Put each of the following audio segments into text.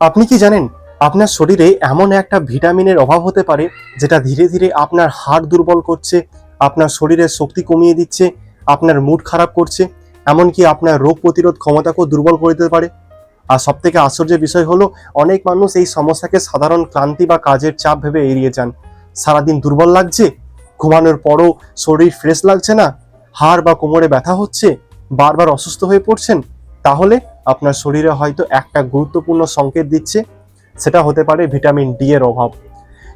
আপনি কি জানেন আপনার শরীরে এমন একটা ভিটামিনের অভাব হতে পারে যেটা ধীরে ধীরে আপনার হাড় দুর্বল করছে, আপনার শরীরের শক্তি কমিয়ে দিচ্ছে, আপনার মুড খারাপ করছে, এমনকি আপনার রোগ প্রতিরোধ ক্ষমতাকেও দুর্বল করে দিতে পারে। আর সবথেকে আশ্চর্যের বিষয় হলো, অনেক মানুষ এই সমস্যাকে সাধারণ ক্লান্তি বা কাজের চাপ ভেবে এড়িয়ে যান। সারাদিন দুর্বল লাগছে, ঘুমানোর পরও শরীর ফ্রেশ লাগছে না, হাড় বা কোমরে ব্যথা হচ্ছে, বারবার অসুস্থ হয়ে পড়ছেন, তাহলে আপনার শরীরে হয়তো একটা গুরুত্বপূর্ণ সংকেত দিচ্ছে। সেটা হতে পারে ভিটামিন ডি এর অভাব।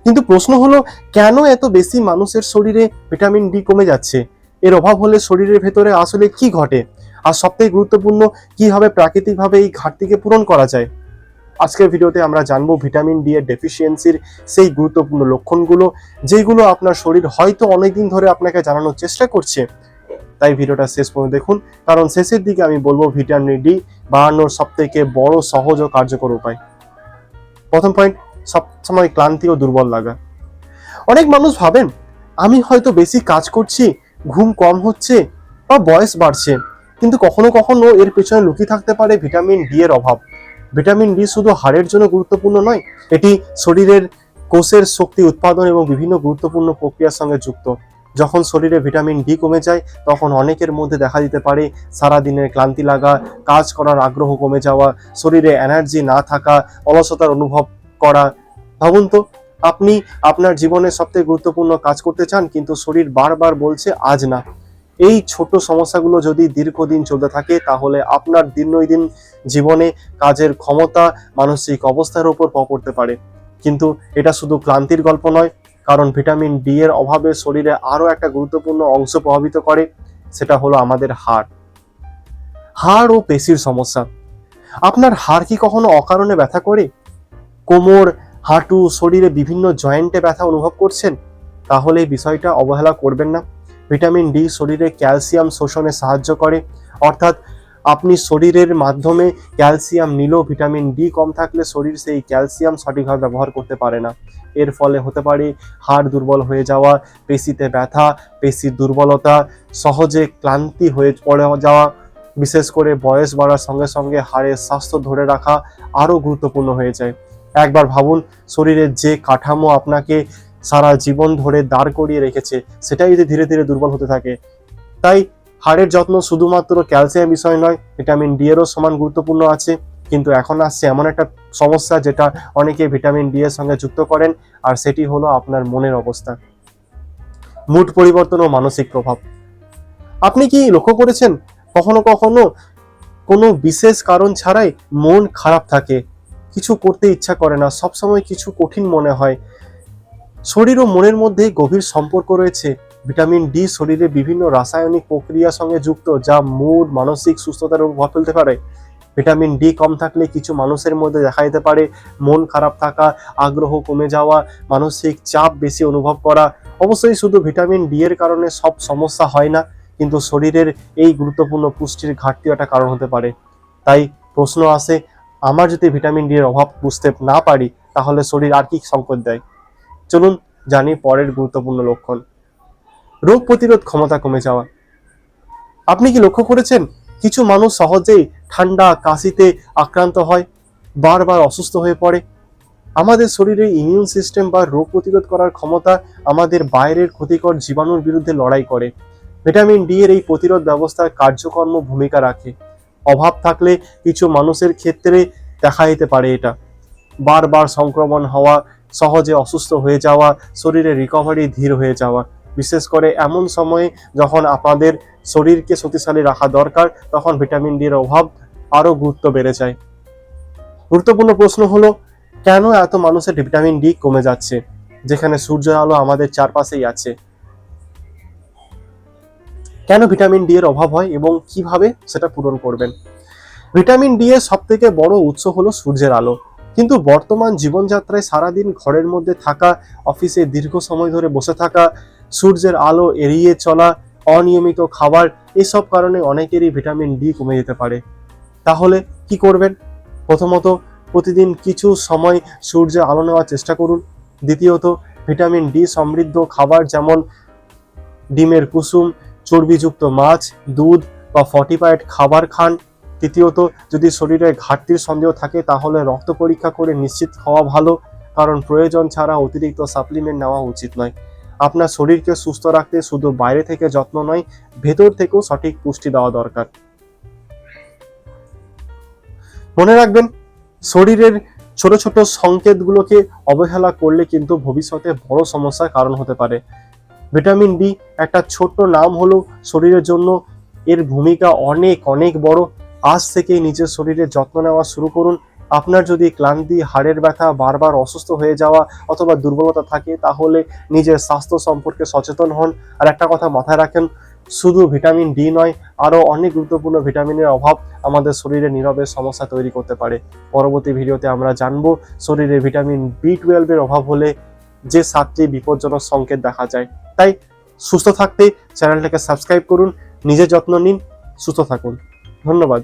কিন্তু প্রশ্ন হলো, কেন এত বেশি মানুষের শরীরে ভিটামিন ডি কমে যাচ্ছে? এর অভাব হলে শরীরের ভেতরে আসলে কি ঘটে? আর সবথেকে গুরুত্বপূর্ণ, কিভাবে প্রাকৃতিকভাবে এই ঘাটতিকে পূরণ করা যায়? আজকের ভিডিওতে আমরা জানবো ভিটামিন ডি এর ডেফিসিয়েন্সির সেই গুরুত্বপূর্ণ লক্ষণগুলো, যেগুলো আপনার শরীর হয়তো অনেকদিন ধরে আপনাকে জানানোর চেষ্টা করছে। তাই ভিডিওটা শেষ পর্যন্ত দেখুন, কারণ শেষের দিকে আমি বলবো ভিটামিন ডি বাড়ানোর সবথেকে বড়, সহজ ও কার্যকর উপায়। প্রথম পয়েন্ট, সবসময় ক্লান্তি ও দুর্বল লাগা। অনেক মানুষ ভাবেন, আমি হয়তো বেশি কাজ করছি, ঘুম কম হচ্ছে বা বয়স বাড়ছে, কিন্তু কখনো কখনো এর পেছনে লুকিয়ে থাকতে পারে ভিটামিন ডি এর অভাব। ভিটামিন ডি শুধু হাড়ের জন্য গুরুত্বপূর্ণ নয়, এটি শরীরের কোষের শক্তি উৎপাদন এবং বিভিন্ন গুরুত্বপূর্ণ প্রক্রিয়ার সঙ্গে যুক্ত। যখন শরীরে ভিটামিন ডি কমে যায়, তখন অনেকের মধ্যে দেখা দিতে পারে সারাদিনের ক্লান্তি লাগা, কাজ করার আগ্রহ কমে যাওয়া, শরীরে এনার্জি না থাকা, অলসতার অনুভব করা। ভাবুন তো, আপনি আপনার জীবনে সবথেকে গুরুত্বপূর্ণ কাজ করতে চান, কিন্তু শরীর বারবার বলছে আজ না। এই ছোট সমস্যাগুলো যদি দীর্ঘদিন চলতে থাকে, তাহলে আপনার দৈনন্দিন জীবনে কাজের ক্ষমতা, মানসিক অবস্থার উপর প্রভাব পড়তে পারে। কিন্তু এটা শুধু ক্লান্তির গল্প নয়, কারণ ভিটামিন ডি এর অভাবে শরীরে আরো একটা গুরুত্বপূর্ণ অংশ প্রভাবিত করে। সেটা হলো আমাদের হাড়। হাড় ও পেশির সমস্যা। আপনার হাড় কি কখনো অকারণে ব্যথা করে? কোমর, হাঁটু, শরীরে বিভিন্ন জয়েন্টে ব্যথা অনুভব করছেন? তাহলে এই বিষয়টা অবহেলা করবেন না। ভিটামিন ডি শরীরে ক্যালসিয়াম শোষণে সাহায্য করে, অর্থাৎ আপনি শরীরের মাধ্যমে ক্যালসিয়াম নিলেও ভিটামিন ডি কম থাকলে শরীর সেই ক্যালসিয়াম সঠিকভাবে ব্যবহার করতে পারে না। এর ফলে হতে পারে হাড় দুর্বল হয়ে যাওয়া, পেশিতে ব্যথা, পেশির দুর্বলতা, সহজে ক্লান্তি হয়ে পড়ে যাওয়া। বিশেষ করে বয়স বাড়ার সঙ্গে সঙ্গে হাড়ের স্বাস্থ্য ধরে রাখা আরও গুরুত্বপূর্ণ হয়ে যায়। একবার ভাবুন, শরীরের যে কাঠামো আপনাকে সারা জীবন ধরে দাঁড় করিয়ে রেখেছে, সেটাই যদি ধীরে ধীরে দুর্বল হতে থাকে। তাই হাড়ের যত্ন শুধুমাত্র ক্যালসিয়াম বিষয় নয়, ভিটামিন ডি এরও সমান গুরুত্বপূর্ণ আছে। কিন্তু এখন আসছে এমন একটা সমস্যা যেটা অনেকে ভিটামিন ডি এর সঙ্গে যুক্ত করেন, আর সেটি হলো আপনার মনের অবস্থা। মুড পরিবর্তন ও মানসিক প্রভাব। আপনি কি লক্ষ্য করেছেন, কখনো কখনো কোনো বিশেষ কারণ ছাড়াই মন খারাপ থাকে, কিছু করতে ইচ্ছা করে না, সবসময় কিছু কঠিন মনে হয়? শরীর ও মনের মধ্যে গভীর সম্পর্ক রয়েছে। ভিটামিন ডি শরীরে বিভিন্ন রাসায়নিক প্রক্রিয়ার সঙ্গে যুক্ত, যা মুড, মানসিক সুস্থতার উপর প্রভাব ফেলতে পারে। ভিটামিন ডি কম থাকলে কিছু মানুষের মধ্যে দেখা যেতে পারে মন খারাপ থাকা, আগ্রহ কমে যাওয়া, মানসিক চাপ বেশি অনুভব করা। অবশ্যই শুধু ভিটামিন ডি এর কারণে সব সমস্যা হয় না, কিন্তু শরীরের এই গুরুত্বপূর্ণ পুষ্টির ঘাটতি একটা কারণ হতে পারে। তাই প্রশ্ন আসে, আমার যদি ভিটামিন ডি এর অভাব বুঝতে না পারি, তাহলে শরীর আর কি সংকেত দেয়? চলুন জানি পরের গুরুত্বপূর্ণ লক্ষণ। রোগ প্রতিরোধ ক্ষমতা কমে যাওয়া। আপনি কি লক্ষ্য করেছেন, কিছু মানুষ সহজেই ঠান্ডা, কাশিতে আক্রান্ত হয়, বারবার অসুস্থ হয়ে পড়ে? আমাদের শরীরের ইমিউন সিস্টেম বা রোগ প্রতিরোধ করার ক্ষমতা আমাদের বাইরের ক্ষতিকর জীবাণুর বিরুদ্ধে লড়াই করে। ভিটামিন ডি এর এই প্রতিরোধ ব্যবস্থার কার্যকর্ম ভূমিকা রাখে। অভাব থাকলে কিছু মানুষের ক্ষেত্রে দেখা যেতে পারে এটা বারবার সংক্রমণ হওয়া, সহজে অসুস্থ হয়ে যাওয়া, শরীরে রিকভারি ধীর হয়ে যাওয়া। বিশেষ করে এমন সময়ে যখন আপনাদের শরীরকে শক্তিশালী রাখা দরকার, তখন ভিটামিন ডি এর অভাব আরো গুরুত্ব বেড়ে যায়। গুরুত্বপূর্ণ প্রশ্ন হলো, কেন এত মানুষের ভিটামিন ডি কমে যাচ্ছে, যেখানে সূর্যের আলো আমাদের চারপাশেই আছে? কেন ভিটামিন ডি এর অভাব হয় এবং কিভাবে সেটা পূরণ করবেন? ভিটামিন ডি এর সবথেকে বড় উৎস হলো সূর্যের আলো। কিন্তু বর্তমান জীবনযাত্রায় সারাদিন ঘরের মধ্যে থাকা, অফিসে দীর্ঘ সময় ধরে বসে থাকা, সূর্যের আলো এড়িয়ে চলা, অনিয়মিত খাবার, এসব কারণে অনেকেরই ভিটামিন ডি কমে যেতে পারে। তাহলে কি করবেন? প্রথমত, প্রতিদিন কিছু সময় সূর্যের আলো নেওয়ার চেষ্টা করুন। দ্বিতীয়ত, ভিটামিন ডি সমৃদ্ধ খাবার যেমন ডিমের কুসুম, চর্বিযুক্ত মাছ, দুধ বা ফর্টিফাইড খাবার খান। তৃতীয়ত, যদি শরীরে ঘাটতির সন্দেহ থাকে তাহলে রক্ত পরীক্ষা করে নিশ্চিত হওয়া ভালো, কারণ প্রয়োজন ছাড়া অতিরিক্ত সাপ্লিমেন্ট নেওয়া উচিত নয়। আপনার শরীরকে সুস্থ রাখতে শুধু বাইরে থেকে যত্ন নয়, ভেতর থেকেও সঠিক পুষ্টি দেওয়া দরকার। মনে রাখবেন, শরীরের ছোট ছোট সংকেতগুলোকে অবহেলা করলে কিন্তু ভবিষ্যতে বড় সমস্যার কারণ হতে পারে। ভিটামিন ডি একটা ছোট্ট নাম হলো শরীরের জন্য এর ভূমিকা অনেক অনেক বড়। আজ থেকেই নিজের শরীরের যত্ন নেওয়া শুরু করুন। আপনার যদি ক্লান্তি, হাড়ের ব্যথা, বারবার অসুস্থ হয়ে যাওয়া অথবা দুর্বলতা থাকে তাহলে নিজের স্বাস্থ্য সম্পর্কে সচেতন হন। আর একটা কথা মাথায় রাখেন, শুধু ভিটামিন ডি নয়, আরও অনেক গুরুত্বপূর্ণ ভিটামিনের অভাব আমাদের শরীরে নীরবে সমস্যা তৈরি করতে পারে। পরবর্তী ভিডিওতে আমরা জানবো শরীরে ভিটামিন বি12 এর অভাব হলে যে 7টি বিপজ্জনক সংকেত দেখা যায়। তাই সুস্থ থাকতে চ্যানেলটাকে সাবস্ক্রাইব করুন, নিজের যত্ন নিন, সুস্থ থাকুন। ধন্যবাদ।